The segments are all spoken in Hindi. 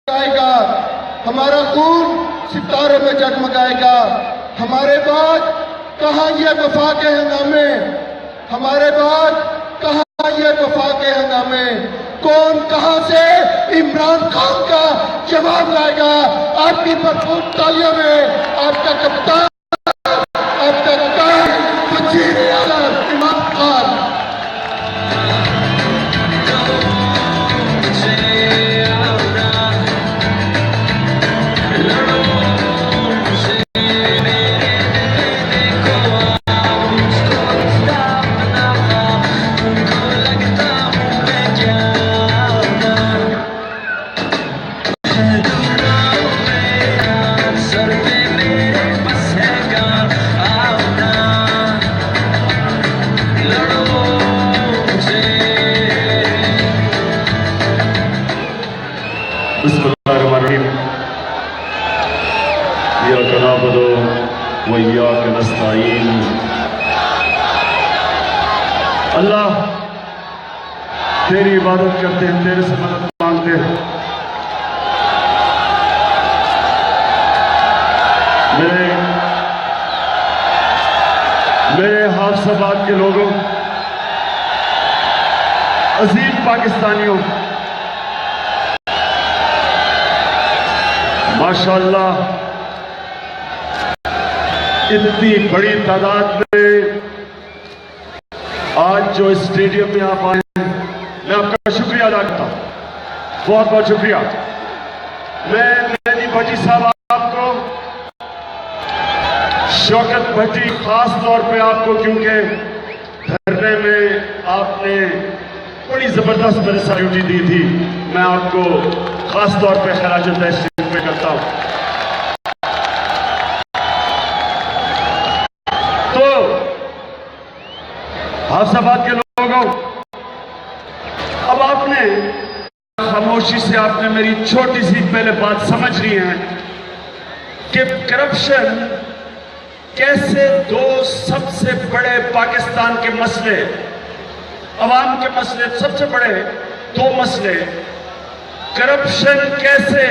जगमगाएगा, हमारा खून सितारों में जगमगाएगा। हमारे बाद कहाँ ये वफा के हंगामे, हमारे बाद कहाँ ये वफा के हंगामे। कौन कहाँ से इमरान खान का जवाब लाएगा। आपकी भरपूर तालियों में आपका कप्तान, आपका कप्तान वजीर आज़म इमरान खान। बिस्मिल्लाहिर्रहमानिर्रहीम। इय्याका नअबुदु व इय्याका नस्तईन। अल्लाह, तेरी इबादत करते हैं, तेरे से मदद मांगते हैं। मेरे हाफसाबाद के लोगों, अजीज पाकिस्तानियों, माशाअल्लाह इतनी बड़ी तादाद में आज जो स्टेडियम में आप आए हैं, मैं आपका शुक्रिया अदा करता हूं, बहुत बहुत शुक्रिया। मैं मेहदी भट्टी साहब आपको, शौकत भट्टी खास तौर पे आपको, क्योंकि धरने में आपने बड़ी जबरदस्त मेरे साथ ड्यूटी दी थी, मैं आपको खास तौर पे खराज तहसीन पे करता हूं। तो हाफसाबाद के लोगों, अब आपने खामोशी से आपने मेरी छोटी सी पहले बात समझ ली है कि करप्शन कैसे दो सबसे बड़े पाकिस्तान के मसले, अवाम के मसले, सबसे बड़े दो मसले, करप्शन कैसे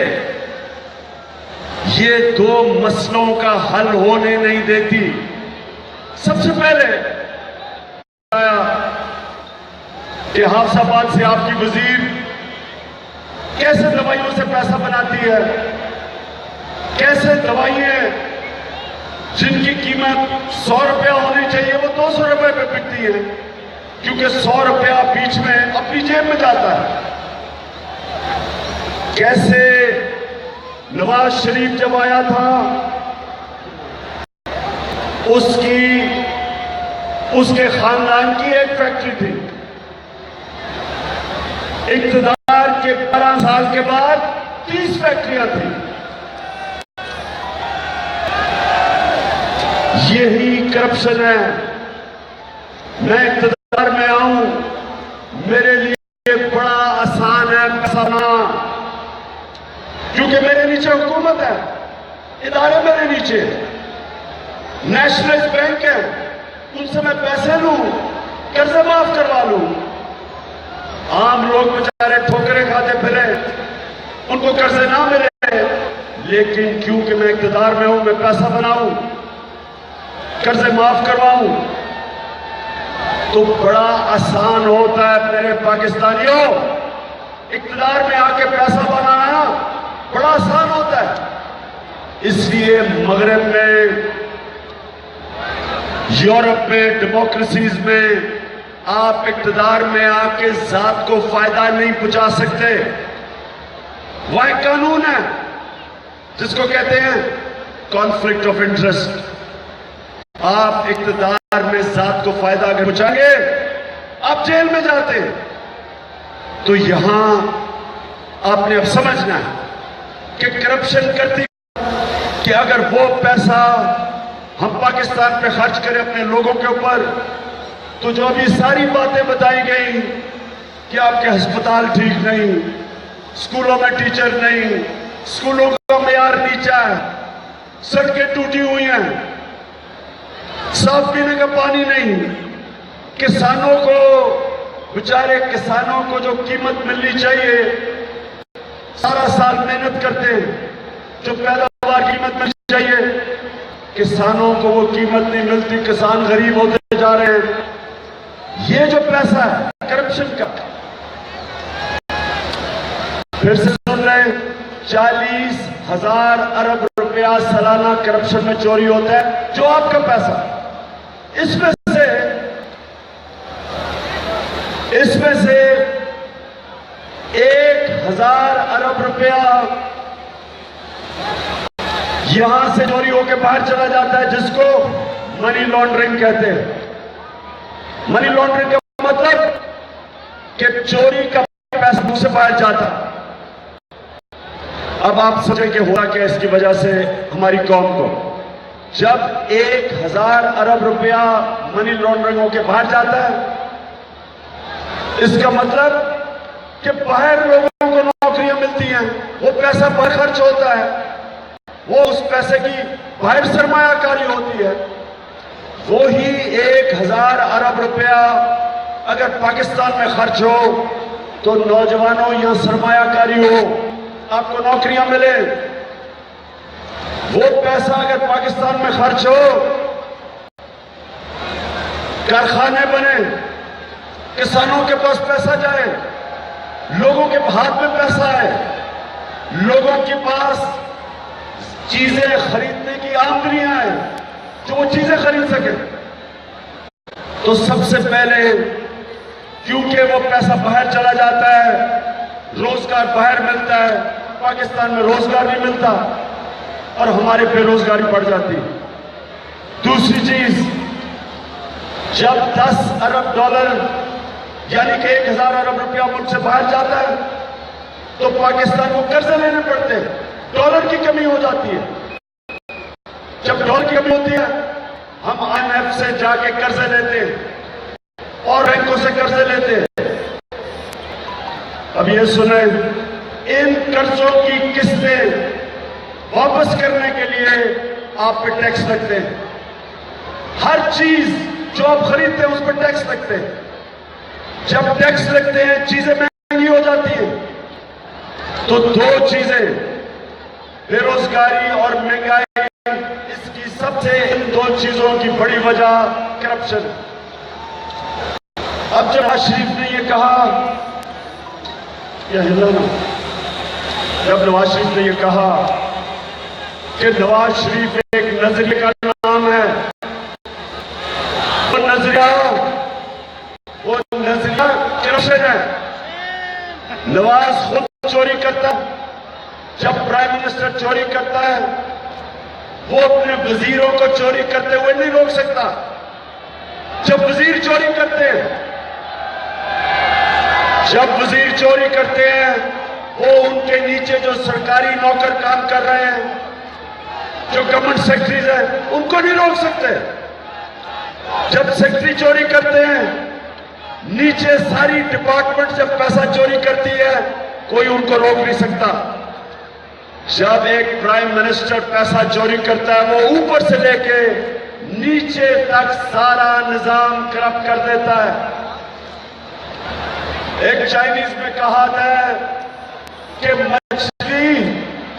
ये दो मसलों का हल होने नहीं देती। सबसे पहले आया कि हाफसाबाद से आपकी वजीर कैसे दवाइयों से पैसा बनाती है, कैसे दवाइयां जिनकी कीमत 100 रुपया होनी चाहिए वो 200 रुपए पे बिकती है, क्योंकि 100 रुपया बीच में अपनी जेब में जाता है। कैसे नवाज शरीफ जब आया था उसके खानदान की एक फैक्ट्री थी, इक़्तिदार के 12 साल के बाद 30 फैक्ट्रियां थी। यही करप्शन है। मैं इक़्तिदार में आऊं, मेरे लिए बड़ा आसान है पैसा बनाना, क्योंकि मेरे नीचे हुकूमत है, इदारे मेरे नीचे, नेशनलाइज्ड बैंक है, उनसे मैं पैसे लूं, कर्जे माफ करवा लूं। आम लोग बेचारे ठोकरें खाते फिरे, उनको कर्जे ना मिले, लेकिन क्योंकि मैं इक़्तिदार में हूं, मैं पैसा बनाऊं, कर्जे माफ करवाऊं, तो बड़ा आसान होता है मेरे पाकिस्तानियों। इक़्तिदार में आके पैसा बनाना बड़ा आसान होता है। इसलिए मगरब में, यूरोप में, डेमोक्रेसीज में आप इक़्तिदार में आके जात को फायदा नहीं पहुंचा सकते। वह एक कानून है जिसको कहते हैं कॉन्फ्लिक्ट ऑफ इंटरेस्ट। आप इक़्तिदार में जात को फायदा अगर पहुंचाएंगे, आप जेल में जाते। तो यहां आपने अब समझना है कि करप्शन करती, कि अगर वो पैसा हम पाकिस्तान पे खर्च करें अपने लोगों के ऊपर, तो जो अभी सारी बातें बताई गई कि आपके अस्पताल ठीक नहीं, स्कूलों में टीचर नहीं, स्कूलों का मेयार नीचा है, सड़कें टूटी हुई हैं, साफ पीने का पानी नहीं, किसानों को, बेचारे किसानों को जो कीमत मिलनी चाहिए सारा साल मेहनत करते हैं, जो पैदावार कीमत मिलनी चाहिए, किसानों को वो कीमत नहीं मिलती, किसान गरीब होते जा रहे हैं। ये जो पैसा है करप्शन का, फिर से सुन रहे हैं, 40,000 अरब रुपया सालाना करप्शन में चोरी होता है, जो आपका पैसा। इसमें से 1,000 अरब रुपया यहां से चोरी होकर बाहर चला जाता है, जिसको मनी लॉन्ड्रिंग कहते हैं। मनी लॉन्ड्रिंग का मतलब कि चोरी का पैसा मुंह से बाहर जाता। अब आप सोचें कि होगा क्या इसकी वजह से हमारी कौम को, जब 1,000 अरब रुपया मनी लॉन्ड्रिंग होकर बाहर जाता है, इसका मतलब कि बाहर लोगों को नौकरियां मिलती हैं, वो पैसा बाहर खर्च होता है, वो उस पैसे की बाहर सरमायाकारी होती है। वो ही 1,000 अरब रुपया अगर पाकिस्तान में खर्च हो तो नौजवानों यहां सरमायाकारी हो, आपको नौकरियां मिले। वो पैसा अगर पाकिस्तान में खर्च हो, कारखाने बने, किसानों के पास पैसा जाए, लोगों के हाथ में पैसा आए, लोगों के पास चीजें खरीदने की आमदनी आए, जो वो चीजें खरीद सके, तो सबसे पहले क्योंकि वो पैसा बाहर चला जाता है, रोजगार बाहर मिलता है, पाकिस्तान में रोजगार नहीं मिलता और हमारे बेरोजगारी बढ़ जाती है। दूसरी चीज, जब 10 अरब डॉलर यानी कि 1,000 अरब रुपया मुल्क से बाहर जाता है, तो पाकिस्तान को कर्जे लेने पड़ते हैं, डॉलर की कमी हो जाती है। जब डॉलर की कमी होती है, हम IMF से जाके कर्जे लेते हैं और बैंकों से कर्जे लेते हैं। अब ये सुने, इन कर्जों की किस्तें वापस करने के लिए आप पे टैक्स लगते हैं। हर चीज जो आप खरीदते हैं उस पर टैक्स लगते हैं। जब टैक्स लगते हैं, चीजें महंगी हो जाती है। तो दो चीजें, बेरोजगारी और महंगाई, इसकी सबसे इन दो चीजों की बड़ी वजह करप्शन। अब जब नवाज शरीफ ने ये कहा, जब नवाज शरीफ ने ये कहा कि नवाज शरीफ एक नजरिए का नाम है, वो नजरिया करप्शन है। नवाज खुद चोरी करता है, जब प्राइम मिनिस्टर चोरी करता है, वो अपने वजीरों को चोरी करते हुए नहीं रोक सकता। जब वजीर चोरी करते हैं, वो उनके नीचे जो सरकारी नौकर काम कर रहे हैं, जो गवर्नमेंट सेक्रेटरीज हैं, उनको नहीं रोक सकते। जब सेक्रेटरी चोरी करते हैं, नीचे सारी डिपार्टमेंट जब पैसा चोरी करती है, कोई उनको रोक नहीं सकता। जब एक प्राइम मिनिस्टर पैसा चोरी करता है, वो ऊपर से लेके नीचे तक सारा निजाम करप्ट कर देता है। एक चाइनीज में कहा था कि मछली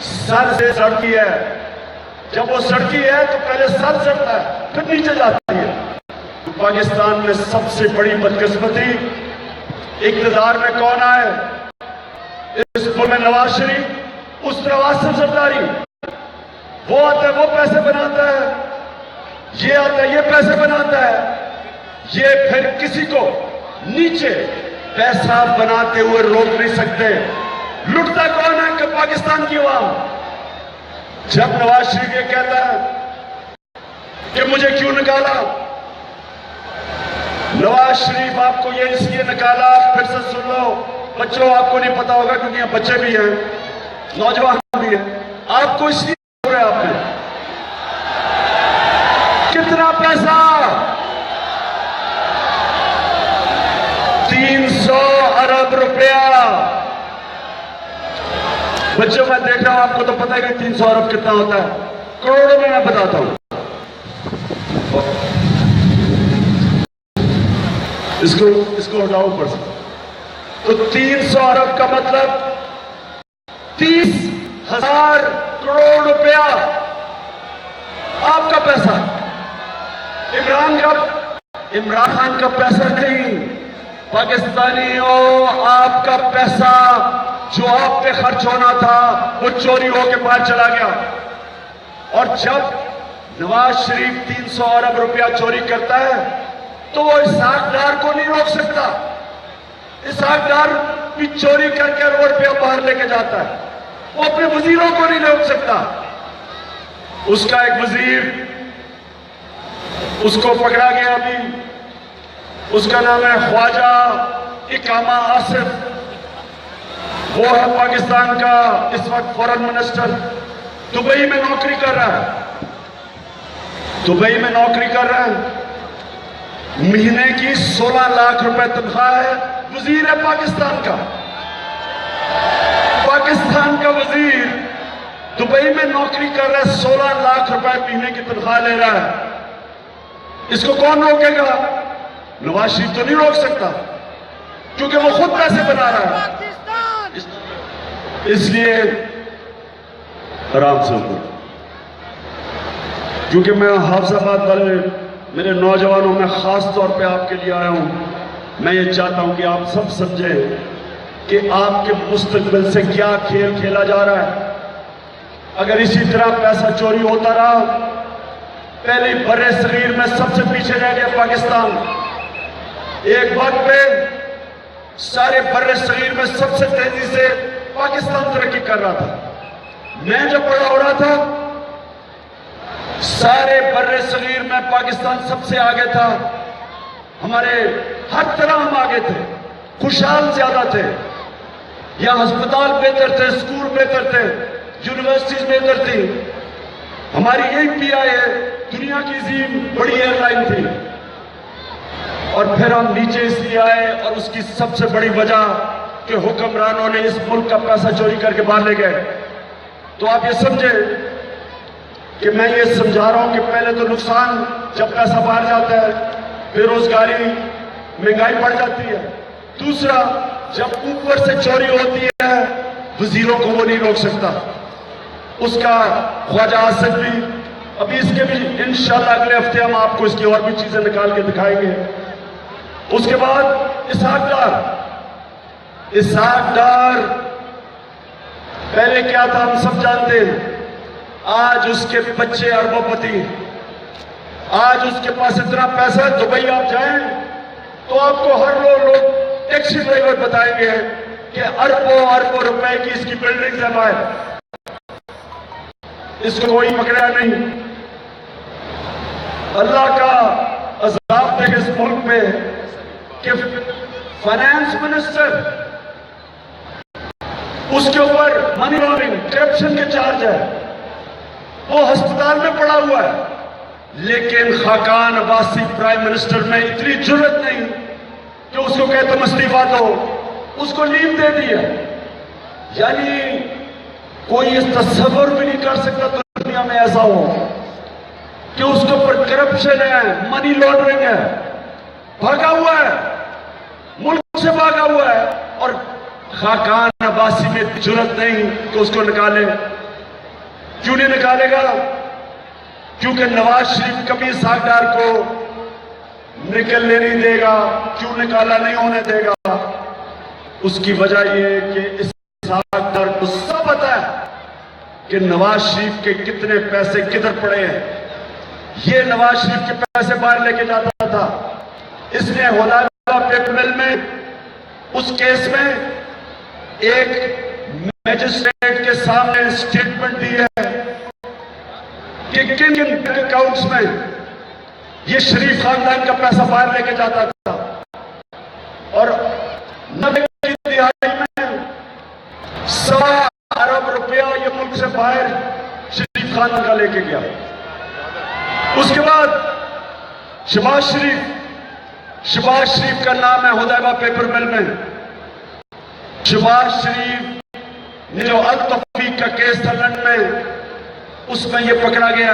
सर से सड़ती है, जब वो सड़ती है तो पहले सर सड़ता है, फिर नीचे जाती है। पाकिस्तान में सबसे बड़ी बदकिस्मती, इक़्तिदार में कौन आए? इस मुल्क में नवाज शरीफ, उस तरफ आसिफ जरदारी। वो आता है, वो पैसे बनाता है, ये आता है, ये पैसे बनाता है। ये फिर किसी को नीचे पैसा बनाते हुए रोक नहीं सकते। लुटता कौन है? कि पाकिस्तान की अवाम। जब नवाज शरीफ ये कहता है कि मुझे क्यों निकाला, नवाज शरीफ आपको ये इसलिए निकाला, फिर से सुन लो बच्चों, आपको नहीं पता होगा क्योंकि यहाँ बच्चे भी हैं, नौजवान भी हैं। आपको इसलिए बोल रहे, आपने कितना पैसा? 300 अरब रुपया। बच्चों, मैं देख रहा हूं, आपको तो पता है कि 300 अरब कितना होता है, करोड़ों में मैं बताता हूं। इसको हटाओ ऊपर से। तो 300 अरब का मतलब 30,000 करोड़ रुपया आपका पैसा, इमरान खान का पैसा नहीं, पाकिस्तानियों आपका पैसा जो आप पे खर्च होना था वो चोरी होके बाहर चला गया। और जब नवाज शरीफ 300 अरब रुपया चोरी करता है तो वो इसहाक डार को नहीं रोक सकता। इसहाक डार भी चोरी करके रोड पे बाहर लेके जाता है, वो अपने वजीरों को नहीं रोक सकता। उसका एक वजीर, उसको पकड़ा गया अभी, उसका नाम है ख्वाजा इकामा आसिफ, वो है पाकिस्तान का इस वक्त फॉरेन मिनिस्टर, दुबई में नौकरी कर रहा है, दुबई में नौकरी कर रहा है, महीने की 16 लाख रुपए तनख्वाह है, वजीर है पाकिस्तान का, पाकिस्तान का वजीर दुबई में नौकरी कर रहा है, 16 लाख रुपए महीने की तनख्वाह ले रहा है। इसको कौन रोकेगा? नवाज शरीफ तो नहीं रोक सकता क्योंकि वो खुद पैसे बना रहा है। इसलिए आराम से बोलो, क्योंकि मैं हाफिजाबाद वाले मेरे नौजवानों में खास तौर पे आपके लिए आया हूं। मैं ये चाहता हूं कि आप सब समझें कि आपके मुस्तकबिल से क्या खेल खेला जा रहा है। अगर इसी तरह पैसा चोरी होता रहा, पहले बर्रे सगीर में सबसे पीछे रह गया पाकिस्तान। एक वक्त पे सारे बर्रे सगीर में सबसे तेजी से पाकिस्तान तरक्की कर रहा था। मैं जब बड़ा हो रहा था, सारे बर्रे सगीर में पाकिस्तान सबसे आगे था। हमारे हर तरह हम आगे थे, खुशहाल ज्यादा थे। यहां अस्पताल बेहतर थे, स्कूल बेहतर थे, यूनिवर्सिटीज बेहतर थी। हमारी API दुनिया की अजीम बड़ी एयरलाइन थी। और फिर हम नीचे इसलिए आए, और उसकी सबसे बड़ी वजह कि हुक्मरानों ने इस मुल्क का पैसा चोरी करके बाहर ले गए। तो आप ये समझे कि मैं ये समझा रहा हूं कि पहले तो नुकसान जब पैसा बाहर जाता है, बेरोजगारी, महंगाई बढ़ जाती है। दूसरा, जब ऊपर से चोरी होती है, वजीरों को वो नहीं रोक सकता। उसका ख्वाजा आसिफ भी, अभी इसके भी इंशाल्लाह अगले हफ्ते हम आपको इसकी और भी चीजें निकाल के दिखाएंगे। उसके बाद इसहाक डार पहले क्या था हम सब जानते हैं। आज उसके बच्चे अरबोपति, आज उसके पास इतना पैसा है, दुबई आप जाएं तो आपको हर लोग टैक्सी ड्राइवर बताएंगे कि अरबों अरबों रुपए की इसकी बिल्डिंग है बाहर, इसको कोई पकड़ा नहीं। अल्लाह का अज़ाब देखे इस मुल्क में कि फाइनेंस मिनिस्टर, उसके ऊपर मनी लॉन्ड्रिंग, करप्शन के चार्ज है, वो अस्पताल में पड़ा हुआ है। लेकिन खाकान अब्बासी प्राइम मिनिस्टर में इतनी जुर्रत नहीं कि उसको कहते तुम इस्तीफा दो, उसको लीव दे दी है। यानी कोई इस तस्वर भी नहीं कर सकता दुनिया में ऐसा हो कि उसके ऊपर करप्शन है, मनी लॉन्ड्रिंग है, भागा हुआ है, मुल्क से भागा हुआ है। और खाकान अब्बासी में जुर्रत नहीं कि उसको निकाले। क्यों नहीं निकालेगा? क्योंकि नवाज शरीफ कभी इसहाक डार को निकलने नहीं देगा। क्यों निकाला नहीं होने देगा? उसकी वजह यह है कि इसहाक डार को सब पता है कि नवाज शरीफ के कितने पैसे किधर पड़े हैं। ये नवाज शरीफ के पैसे बाहर लेके जाता था। इसने होलाला पेपर मिल में उस केस में एक मैजिस्ट्रेट के सामने स्टेटमेंट दी है कि किन किन बैंक अकाउंट्स में ये शरीफ खानदान का पैसा बाहर लेके जाता था। और 90 की दिहाई में 1.25 अरब रुपया ये मुल्क से बाहर शरीफ खानदान का लेके गया। उसके बाद शहबाज शरीफ का नाम है हुदैबा पेपर मिल में। शहबाज शरीफ ने जो अल तौफीक का केस था लंदन में, उसमें ये पकड़ा गया।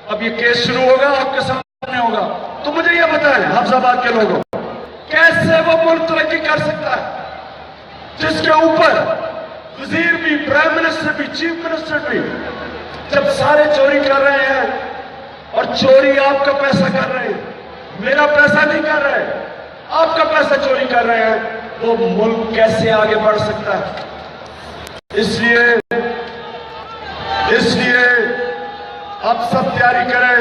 अब ये केस शुरू होगा, आपके सामने होगा। तो मुझे ये बताएं हाफिजाबाद के लोगों, कैसे वो मुल्क तरक्की कर सकता है जिसके ऊपर वजीर भी, प्राइम मिनिस्टर भी, चीफ मिनिस्टर भी, जब सारे चोरी कर रहे हैं और चोरी आपका पैसा कर रहे हैं, मेरा पैसा नहीं कर रहे हैं, आपका पैसा चोरी कर रहे हैं, तो मुल्क कैसे आगे बढ़ सकता है? इसलिए अब सब तैयारी करें,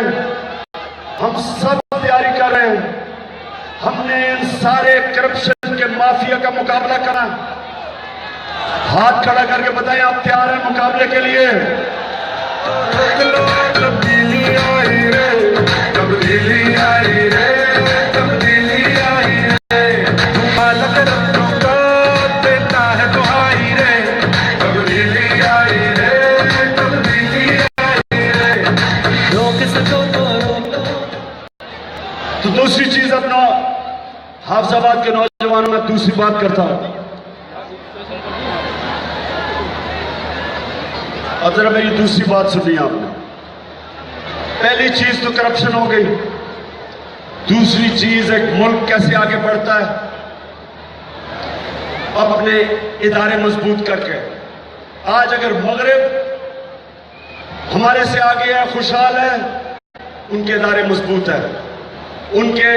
हम सब तैयारी कर रहे हैं। हमने इन सारे करप्शन के माफिया का मुकाबला करना। हाथ खड़ा करके बताएं आप तैयार हैं मुकाबले के लिए? तब्दीली आई रे, तब्दीली आई रे, तब्दीली आई रे, मालक रब्बों का देता है दुआई रे, तब्दीली आई रे, तब्दीली आई रे, रोक सको तो रोक लो। तो दूसरी चीज अपना हाफिजाबाद के नौजवानों में दूसरी बात करता हूं। अब जरा मेरी दूसरी बात सुनिए आपने। पहली चीज तो करप्शन हो गई, दूसरी चीज एक मुल्क कैसे आगे बढ़ता है, अब अपने इदारे मजबूत करके। आज अगर मगरिब हमारे से आगे है, खुशहाल है, उनके इदारे मजबूत है, उनके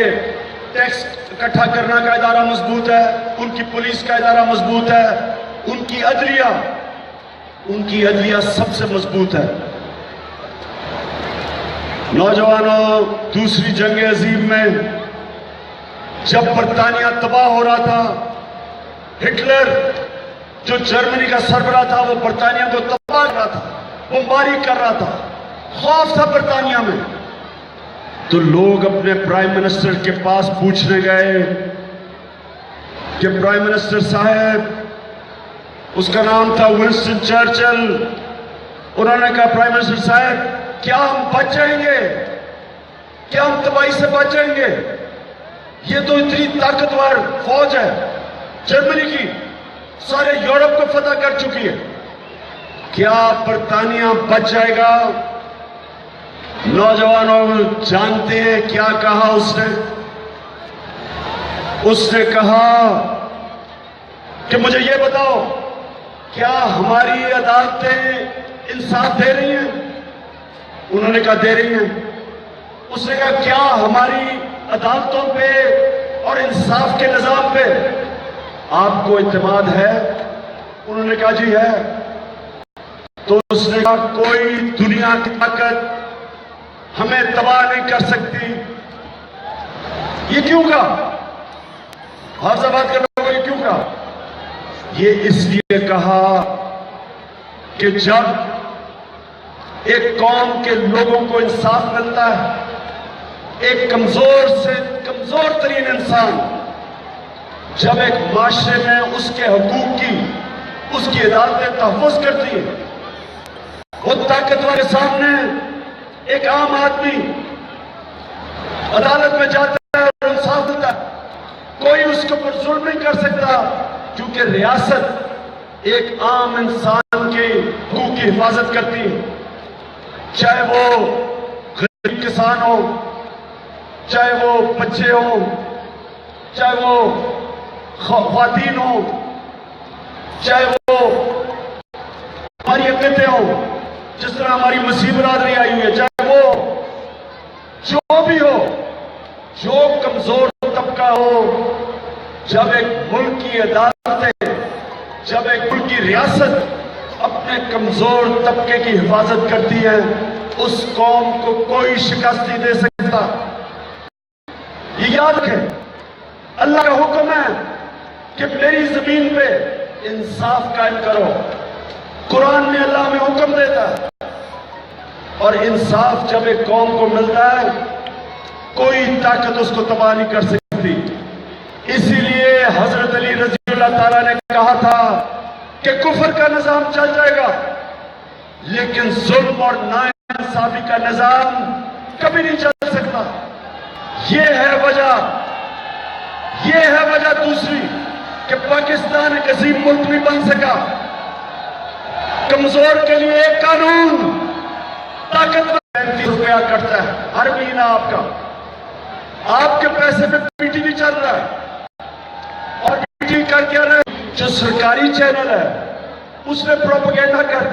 टैक्स इकट्ठा करने का इदारा मजबूत है, उनकी पुलिस का इदारा मजबूत है, उनकी अदलिया सबसे मजबूत है। नौजवानों, दूसरी जंग अजीम में जब बरतानिया तबाह हो रहा था, हिटलर जो जर्मनी का सरबराह था, वो बरतानिया को तबाह कर रहा था, बमबारी कर रहा था, खौफ था बरतानिया में। तो लोग अपने प्राइम मिनिस्टर के पास पूछने गए कि प्राइम मिनिस्टर साहब, उसका नाम था विंस्टन चर्चिल, उन्होंने कहा प्राइम मिनिस्टर साहब, क्या हम बच जाएंगे? क्या हम तबाही से बच जाएंगे? ये तो इतनी ताकतवर फौज है जर्मनी की, सारे यूरोप को फतह कर चुकी है, क्या बरतानिया बच जाएगा? नौजवानों जानते हैं क्या कहा उसने? उसने कहा कि मुझे ये बताओ, क्या हमारी अदालतें इंसाफ दे रही हैं? उन्होंने कहा दे रही हैं। उसने कहा क्या हमारी अदालतों पे और इंसाफ के निजाम पे आपको इत्मीनान है? उन्होंने कहा जी है। तो उसने कहा कोई दुनिया की ताकत हमें तबाह नहीं कर सकती। ये क्यों कहा? हाफिजाबाद के लोगों ने क्यों कहा? ये इसलिए कहा कि जब एक कौम के लोगों को इंसाफ मिलता है, एक कमजोर से कमजोर तरीन इंसान जब एक माशरे में उसके हकूक की उसकी अदालतें तहफ़्फ़ुज़ करती है, वो ताकतवर के सामने एक आम आदमी अदालत में जाता है और इंसाफ मिलता है, कोई उसके ऊपर जुल्म नहीं कर सकता, क्योंकि रियासत एक आम इंसान के हकूक की हिफाजत करती है। चाहे वो गरीब किसान हो, चाहे वो बच्चे हो, चाहे वो ख्वातीन हो, चाहे वो हमारी अकतें हो, जिस तरह हमारी मसीह बरादरी आई हुई है, चाहे वो जो भी हो, जो कमजोर तबका हो, जब एक मुल्क की अदालतें, जब एक मुल्क की रियासत अपने कमजोर तबके की हिफाजत करती है, उस कौम को कोई शिकस्त नहीं दे सकता। ये याद रखें, अल्लाह का हुक्म है कि मेरी जमीन पे इंसाफ कायम करो। कुरान में अल्लाह में हुक्म देता है, और इंसाफ जब एक कौम को मिलता है, कोई ताकत उसको तबाह नहीं कर सकती। इसीलिए हजरत अली रज़ी अल्लाह ताला ने कहा था कि कुफर का निजाम चल जाएगा, लेकिन जुल्म और नाइंसाफी का निजाम कभी नहीं चल सकता। ये है वजह दूसरी कि पाकिस्तान एक अजीम मुल्क नहीं बन सका। कमजोर के लिए एक कानून, ताकतवर 35 रुपया कटता है हर महीना आपका, आपके पैसे पे पीटीवी चल रहा है, और पीटीवी कर क्या रहा है? जो सरकारी चैनल है उसने प्रोपेगेंडा कर